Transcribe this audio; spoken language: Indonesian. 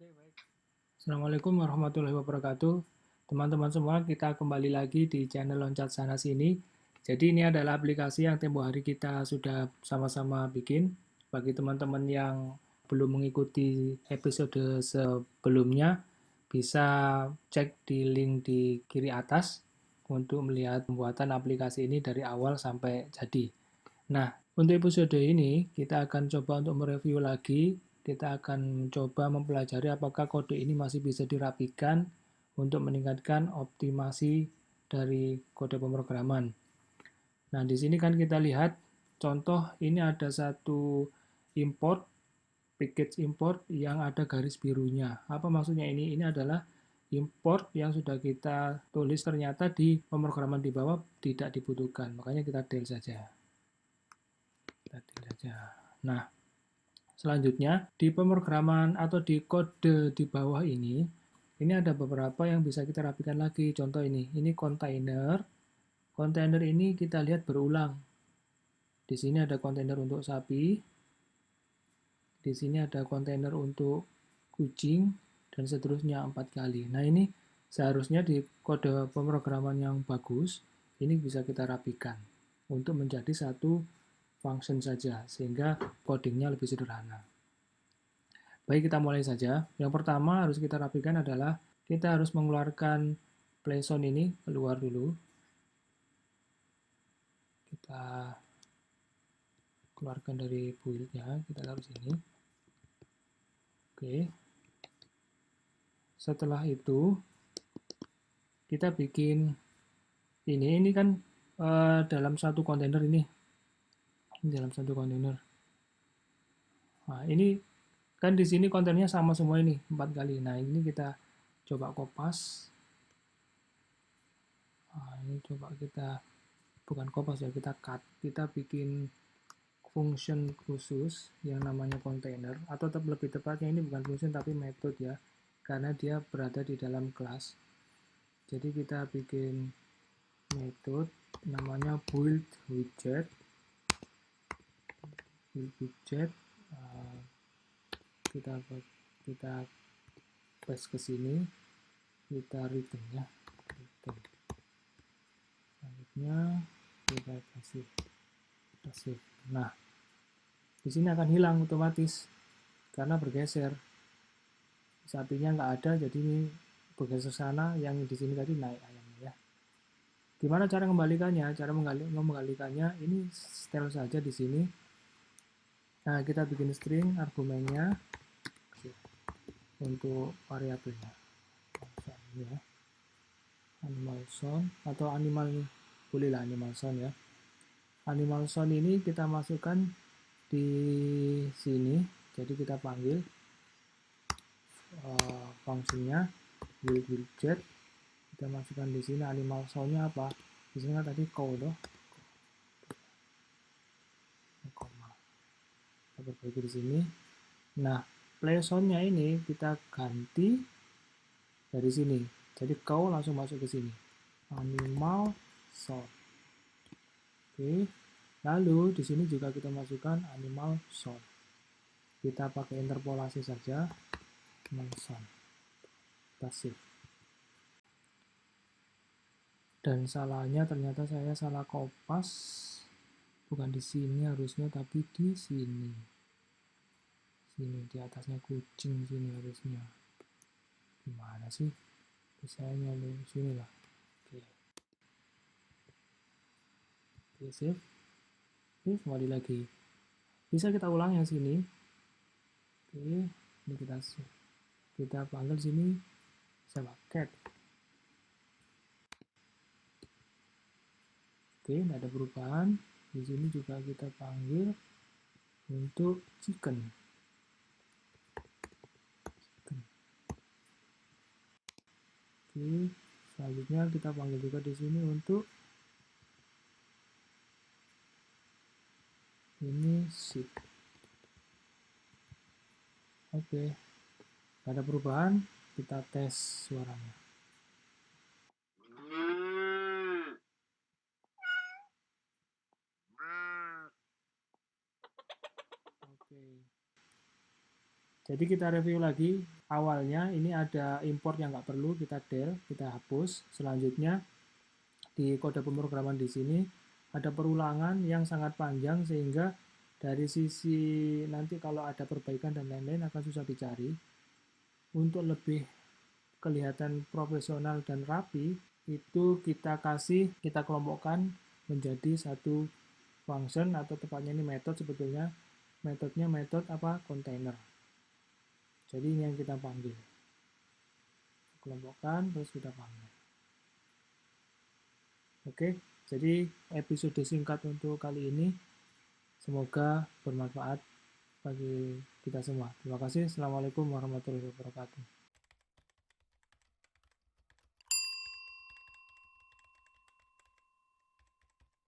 Assalamualaikum warahmatullahi wabarakatuh. Teman-teman semua, kita kembali lagi di channel Loncat Sana Sini. Jadi ini adalah aplikasi yang tempo hari kita sudah sama-sama bikin. Bagi teman-teman yang belum mengikuti episode sebelumnya, bisa cek di link di kiri atas untuk melihat pembuatan aplikasi ini dari awal sampai jadi. Nah, untuk episode ini kita akan coba untuk mereview lagi, kita akan mencoba mempelajari apakah kode ini masih bisa dirapikan untuk meningkatkan optimasi dari kode pemrograman. Nah, di sini kan kita lihat contoh ini ada satu import, package import yang ada garis birunya. Apa maksudnya ini? Ini adalah import yang sudah kita tulis ternyata di pemrograman di bawah tidak dibutuhkan. Makanya kita del saja. Nah, selanjutnya di pemrograman atau di kode di bawah ini ada beberapa yang bisa kita rapikan lagi. Contoh ini kontainer. Kontainer ini kita lihat berulang. Di sini ada kontainer untuk sapi, di sini ada kontainer untuk kucing, dan seterusnya 4 kali. Nah, ini seharusnya di kode pemrograman yang bagus, ini bisa kita rapikan untuk menjadi satu function saja, sehingga codingnya lebih sederhana. Baik, kita mulai saja. Yang pertama harus kita rapikan adalah kita harus mengeluarkan playZone ini keluar dulu. Kita keluarkan dari build-nya, kita taruh sini. Oke. Setelah itu kita bikin ini kan dalam satu kontainer ini. Dalam satu kontainer. Nah, ini kan di sini kontennya sama semua ini 4 kali. Nah, ini kita coba kopas. Nah, ini coba kita bukan kopas ya, kita cut. Kita bikin function khusus yang namanya container, atau lebih tepatnya ini bukan function tapi method ya, karena dia berada di dalam kelas. Jadi kita bikin method namanya build widget. Kita paste ke sini, kita return ya. Selanjutnya kita kasih. Nah, di sini akan hilang otomatis karena bergeser. Sapinya nggak ada, jadi ini bergeser sana, yang di sini tadi naik ayamnya ya. Gimana cara mengembalikannya? Cara mengembalikannya ini setel saja di sini. Nah, kita bikin string argumennya untuk variabelnya. Ya. Animal sound atau animal, bolehlah animal sound ya. Animal sound ini kita masukkan di sini, jadi kita panggil fungsinya build widget, kita masukkan di sini animal soundnya apa? Di sini kan tadi cow loh, koma. Kita perbaiki di sini. Nah, play soundnya ini kita ganti dari sini, jadi cow langsung masuk ke sini, animal sound. Oke, lalu di sini juga kita masukkan animal sound. Kita pakai interpolasi saja, animal sound. Kita save. Dan salahnya ternyata saya salah kopas, bukan di sini harusnya, tapi di sini. Sini di atasnya kucing, sini harusnya. Gimana sih? Misalnya di sini lah. Oke. Oke, save. Oke, kembali lagi. Bisa kita ulang yang sini. Oke, ini kita panggil sini sama cat. Oke, tidak ada perubahan. Di sini juga kita panggil untuk chicken. Oke, selanjutnya kita panggil juga di sini untuk ini sheep. Oke, tidak ada perubahan. Kita tes suaranya. Oke. Jadi kita review lagi. awalnya ini ada import yang nggak perlu, kita del, kita hapus. Selanjutnya di kode pemrograman di sini ada perulangan yang sangat panjang sehingga dari sisi nanti kalau ada perbaikan dan lain-lain akan susah dicari. Untuk lebih kelihatan profesional dan rapi, itu kita kelompokkan menjadi satu function atau tepatnya ini metode sebetulnya. Metodenya metode apa? Container. Jadi ini yang kita panggil. Kelompokkan terus kita panggil. Oke, jadi episode singkat untuk kali ini semoga bermanfaat bagi kita semua. Terima kasih. Assalamualaikum warahmatullahi wabarakatuh.